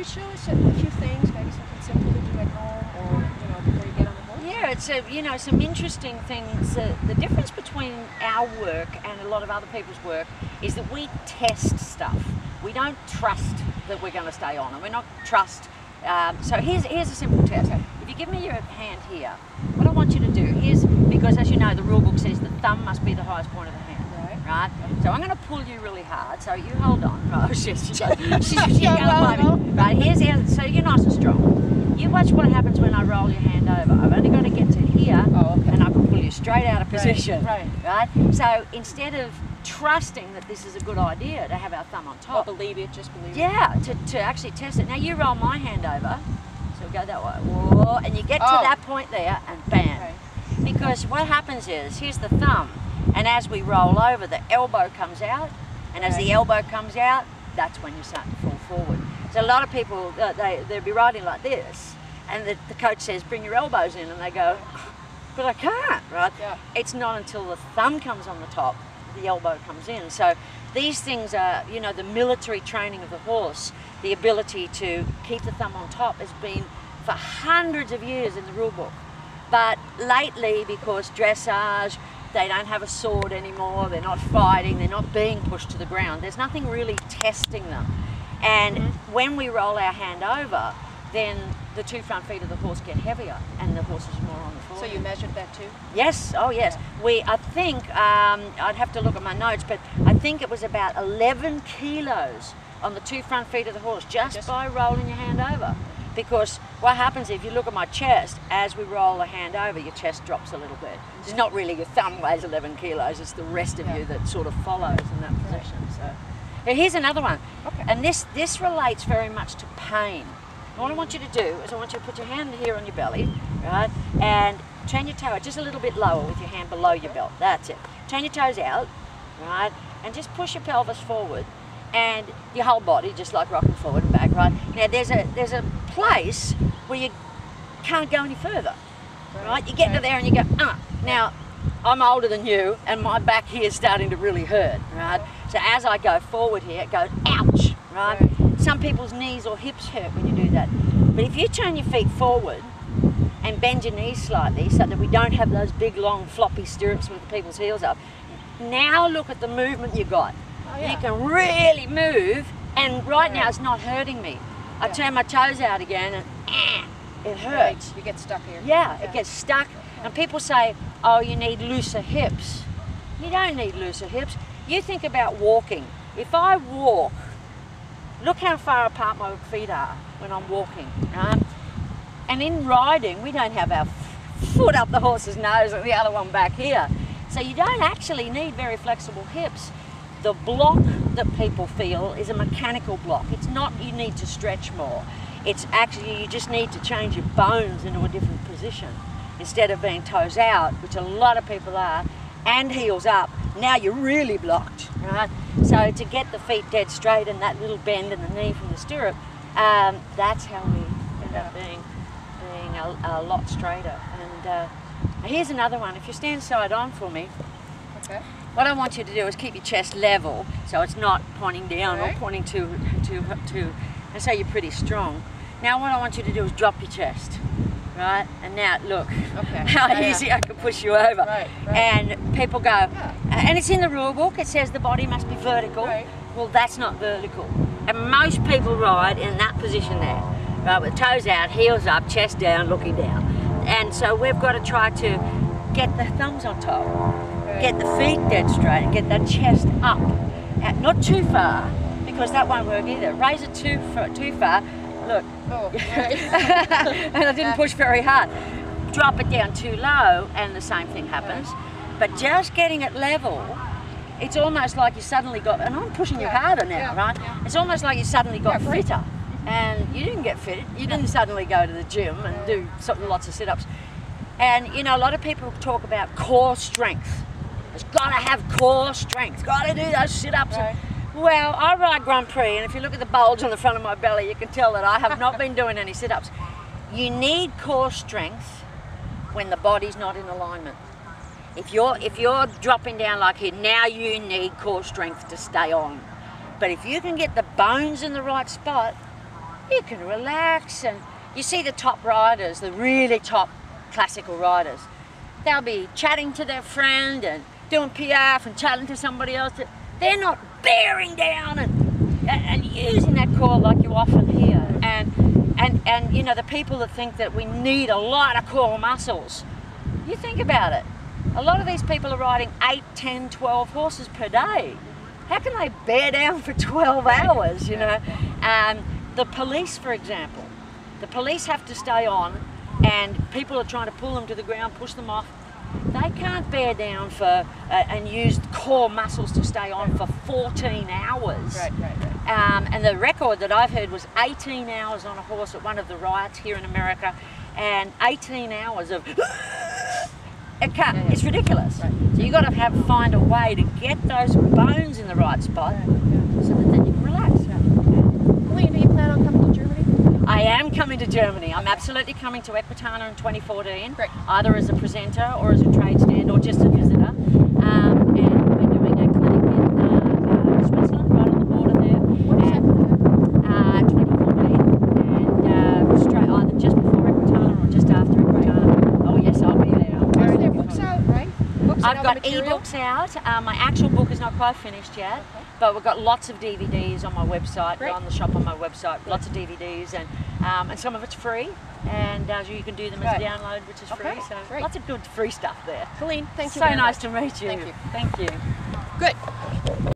you show us a few things, maybe something simple to do at home, or before you get on the horse? Yeah, it's some interesting things. The difference between our work and a lot of other people's work is that we test stuff. We don't trust that we're going to stay on, and we're not trust. So here's a simple test. Okay. If you give me your hand here, what I want you to do is, because as you know, the rule book says the thumb must be the highest point of the hand. Right? So I'm going to pull you really hard. So you hold on. Oh, she's going Right, so you're nice and strong. You watch what happens when I roll your hand over. I've only got to get to here, and I can pull you straight out of position. Right. So instead of trusting that this is a good idea to have our thumb on top, believe it, just believe it. Yeah, to actually test it. Now you roll my hand over. So we go that way. Whoa, and you get to that point there, and bam. Okay. Because what happens is, here's the thumb. And as we roll over, the elbow comes out, and as the elbow comes out, that's when you start to fall forward. So a lot of people, they'll be riding like this, and the coach says, bring your elbows in, and they go, but I can't, right? Yeah. It's not until the thumb comes on the top, the elbow comes in. So these things are, the military training of the horse, the ability to keep the thumb on top has been for hundreds of years in the rule book. But lately, because dressage, they don't have a sword anymore, they're not fighting, they're not being pushed to the ground. There's nothing really testing them. And when we roll our hand over, then the two front feet of the horse get heavier and the horse is more on the floor. So you measured that too? Yes, oh yes. I think, I'd have to look at my notes, but I think it was about 11 kilos on the two front feet of the horse just by rolling your hand over. Because what happens if you look at my chest, as we roll the hand over, your chest drops a little bit. It's not really your thumb weighs 11 kilos, it's the rest of you that sort of follows in that position. So, now here's another one. Okay. And this relates very much to pain. And what I want you to do is I want you to put your hand here on your belly, right? And turn your toe just a little bit lower with your hand below your belt. That's it. Turn your toes out, right? And just push your pelvis forward. And your whole body just like rocking forward and back, right? Now there's a place where you can't go any further, right? You get to there and you go, Now, I'm older than you and my back here is starting to really hurt, right? So as I go forward here, it goes, ouch, right? Some people's knees or hips hurt when you do that. But if you turn your feet forward and bend your knees slightly so that we don't have those big, long, floppy stirrups with people's heels up, now look at the movement you got. You can really move, and right now it's not hurting me. I turn my toes out again and it hurts. Right. You get stuck here. Yeah, it gets stuck. And people say, oh, you need looser hips. You don't need looser hips. You think about walking. If I walk, look how far apart my feet are when I'm walking. Right? And in riding, we don't have our foot up the horse's nose and the other one back here. So you don't actually need very flexible hips. The block that people feel is a mechanical block. It's not you need to stretch more. It's actually you just need to change your bones into a different position. Instead of being toes out, which a lot of people are, and heels up, now you're really blocked, right? So to get the feet dead straight and that little bend in the knee from the stirrup, that's how we end up being a lot straighter. And here's another one. If you stand side on for me, what I want you to do is keep your chest level, so it's not pointing down or pointing to, and so you're pretty strong. Now what I want you to do is drop your chest, right? And now look how easy I can push you over. And people go, and it's in the rule book, it says the body must be vertical. Well, that's not vertical. And most people ride in that position there, right, with toes out, heels up, chest down, looking down. And so we've got to try to get the thumbs on top. Get the feet dead straight and get that chest up. Not too far, because that won't work either. Raise it too far. Look. And I didn't push very hard. Drop it down too low and the same thing happens. But just getting it level, it's almost like you suddenly got, and I'm pushing you harder now, right? It's almost like you suddenly got fitter. And you didn't get fit. You didn't suddenly go to the gym and do lots of sit-ups. And a lot of people talk about core strength. It's got to have core strength, got to do those sit-ups. Well, I ride Grand Prix, and if you look at the bulge on the front of my belly, you can tell that I have not been doing any sit-ups. You need core strength when the body's not in alignment. If you're dropping down like here, now you need core strength to stay on. But if you can get the bones in the right spot, You can relax, and you see the top riders, the really top classical riders. They'll be chatting to their friend and doing piaffe and chatting to somebody else. They're not bearing down and using that core like you often hear. And you know, the people that think that we need a lot of core muscles, you think about it. A lot of these people are riding 8, 10, 12 horses per day. How can they bear down for 12 hours, you know? The police, for example, the police have to stay on, and people are trying to pull them to the ground, push them off. They can't bear down for and use core muscles to stay on for 14 hours. Right. And the record that I've heard was 18 hours on a horse at one of the rides here in America, and 18 hours of it can't. Yeah. It's ridiculous. Right. So you got to find a way to get those bones in the right spot, so that then you can relax. Colleen, do you plan on coming to Germany? I am coming to Germany. I'm absolutely coming to Equitana in 2014, Great. either as a presenter or as a trade stand or just a visitor. And we're doing a clinic in Switzerland, right on the border there. What is that? 2014, and straight either just before Equitana or just after Equitana. Oh yes, I'll be there. I'm very Are there looking books forward. out, right? Books I've and got other material? e-books out. My actual book is not quite finished yet, but we've got lots of DVDs on my website, Great. on the shop on my website, lots of DVDs, and some of it's free, and you can do them as a Right. download, which is Okay, free, so great. lots of good free stuff there. Colleen, thank you So very nice much. to meet you. Thank you. Thank you. Good.